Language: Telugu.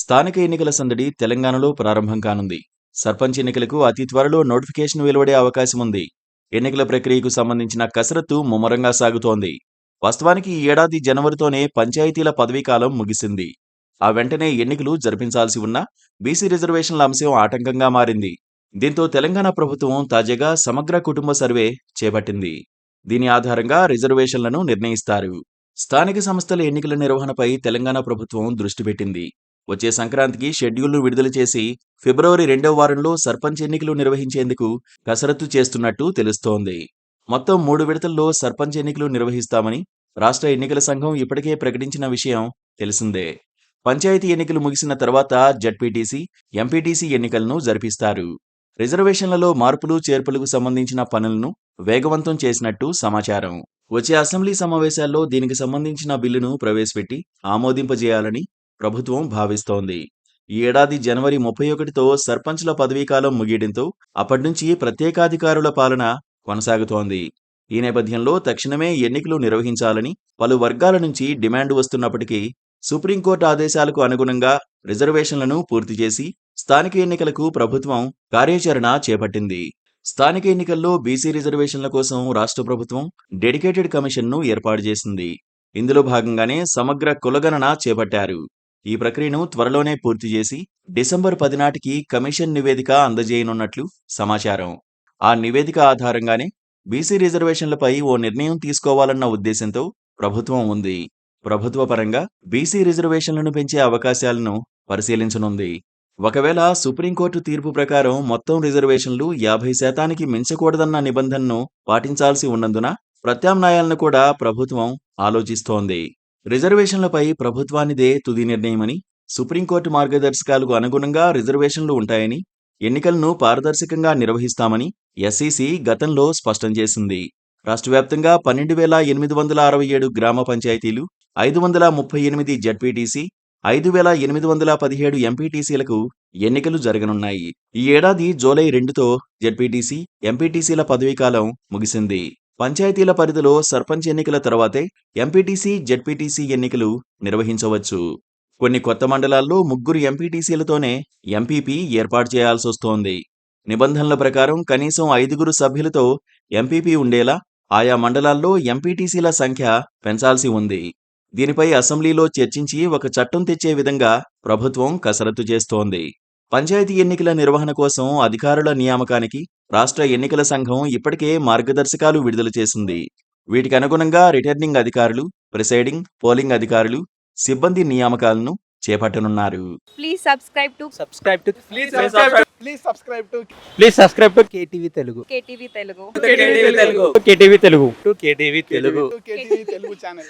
స్థానిక ఎన్నికల సందడి తెలంగాణలో ప్రారంభం కానుంది. సర్పంచ్ ఎన్నికలకు అతి త్వరలో నోటిఫికేషన్ వెలువడే అవకాశం ఉంది. ఎన్నికల ప్రక్రియకు సంబంధించిన కసరత్తు ముమ్మరంగా సాగుతోంది. వాస్తవానికి ఈ ఏడాది జనవరితోనే పంచాయతీల పదవీకాలం ముగిసింది. ఆ వెంటనే ఎన్నికలు జరిపించాల్సి ఉన్న బీసీ రిజర్వేషన్ల అంశం ఆటంకంగా మారింది. దీంతో తెలంగాణ ప్రభుత్వం తాజాగా సమగ్ర కుటుంబ సర్వే చేపట్టింది. దీని ఆధారంగా రిజర్వేషన్లను నిర్ణయిస్తారు. స్థానిక సంస్థల ఎన్నికల నిర్వహణపై తెలంగాణ ప్రభుత్వం దృష్టి పెట్టింది. వచ్చే సంక్రాంతికి షెడ్యూల్ను విడుదల చేసి ఫిబ్రవరి 2వ వారంలో సర్పంచ్ ఎన్నికలు నిర్వహించేందుకు కసరత్తు చేస్తున్నట్టు తెలుస్తోంది. మొత్తం 3 విడతల్లో సర్పంచ్ ఎన్నికలు నిర్వహిస్తామని రాష్ట్ర ఎన్నికల సంఘం ఇప్పటికే ప్రకటించిన విషయం తెలిసిందే. పంచాయతీ ఎన్నికలు ముగిసిన తర్వాత జడ్పీటీసీ, ఎంపీటీసీ ఎన్నికలను జరిపిస్తారు. రిజర్వేషన్లలో మార్పులు చేర్పులకు సంబంధించిన పనులను వేగవంతం చేసినట్టు సమాచారం. వచ్చే అసెంబ్లీ సమావేశాల్లో దీనికి సంబంధించిన బిల్లును ప్రవేశపెట్టి ఆమోదింపజేయాలని ప్రభుత్వం భావిస్తోంది. ఈ ఏడాది జనవరి 31తో సర్పంచ్ల పదవీకాలం ముగియడంతో అప్పటినుంచి ప్రత్యేకాధికారుల పాలన కొనసాగుతోంది. ఈ నేపథ్యంలో తక్షణమే ఎన్నికలు నిర్వహించాలని పలు వర్గాల నుంచి డిమాండ్ వస్తున్నప్పటికీ సుప్రీంకోర్టు ఆదేశాలకు అనుగుణంగా రిజర్వేషన్లను పూర్తి చేసి స్థానిక ఎన్నికలకు ప్రభుత్వం కార్యాచరణ చేపట్టింది. స్థానిక ఎన్నికల్లో బీసీ రిజర్వేషన్ల కోసం రాష్ట్ర ప్రభుత్వం డెడికేటెడ్ కమిషన్ను ఏర్పాటు చేసింది. ఇందులో భాగంగానే సమగ్ర కులగణన చేపట్టారు. ఈ ప్రక్రియను త్వరలోనే పూర్తి చేసి డిసెంబర్ 10 నాటికి కమిషన్ నివేదిక అందజేయనున్నట్లు సమాచారం. ఆ నివేదిక ఆధారంగానే బీసీ రిజర్వేషన్లపై ఓ నిర్ణయం తీసుకోవాలన్న ఉద్దేశంతో ప్రభుత్వం ఉంది. ప్రభుత్వ పరంగా బీసీ రిజర్వేషన్లను పెంచే అవకాశాలను పరిశీలించనుంది. ఒకవేళ సుప్రీంకోర్టు తీర్పు ప్రకారం మొత్తం రిజర్వేషన్లు 50% మించకూడదన్న నిబంధనను పాటించాల్సి ఉన్నందున ప్రత్యామ్నాయాలను కూడా ప్రభుత్వం ఆలోచిస్తోంది. రిజర్వేషన్లపై ప్రభుత్వానిదే తుది నిర్ణయమని, సుప్రీంకోర్టు మార్గదర్శకాలకు అనుగుణంగా రిజర్వేషన్లు ఉంటాయని, ఎన్నికలను పారదర్శకంగా నిర్వహిస్తామని ఎస్ఈసీ గతంలో స్పష్టం చేసింది. రాష్ట్ర వ్యాప్తంగా 12,867 గ్రామ పంచాయతీలు, 538 జడ్పీటీసీ, 5,817 ఎంపీటీసీలకు ఎన్నికలు జరగనున్నాయి. ఈ ఏడాది జూలై 2తో జడ్పీటీసీ, ఎంపీటీసీల పదవీకాలం ముగిసింది. పంచాయతీల పరిధిలో సర్పంచ్ ఎన్నికల తర్వాతే ఎంపీటీసీ, జడ్పీటీసీ ఎన్నికలు నిర్వహించవచ్చు. కొన్ని కొత్త మండలాల్లో 3 ఎంపీటీసీలతోనే ఎంపీపీ ఏర్పాటు చేయాల్సొస్తోంది. నిబంధనల ప్రకారం కనీసం 5 సభ్యులతో ఎంపీపీ ఉండేలా ఆయా మండలాల్లో ఎంపీటీసీల సంఖ్య పెంచాల్సి ఉంది. దీనిపై అసెంబ్లీలో చర్చించి ఒక చట్టం తెచ్చే విధంగా ప్రభుత్వం కసరత్తు చేస్తోంది. పంచాయతీ ఎన్నికల నిర్వహణ కోసం అధికారుల నియామకానికి రాష్ట్ర ఎన్నికల సంఘం ఇప్పటికే మార్గదర్శకాలు విడుదల చేసింది. వీటికి అనుగుణంగా రిటర్నింగ్ అధికారులు, ప్రిసైడింగ్, పోలింగ్ అధికారులు, సిబ్బంది నియామకాలను చేపట్టనున్నారు. Please subscribe to KTV Telugu. KTV Telugu. KTV Telugu channel.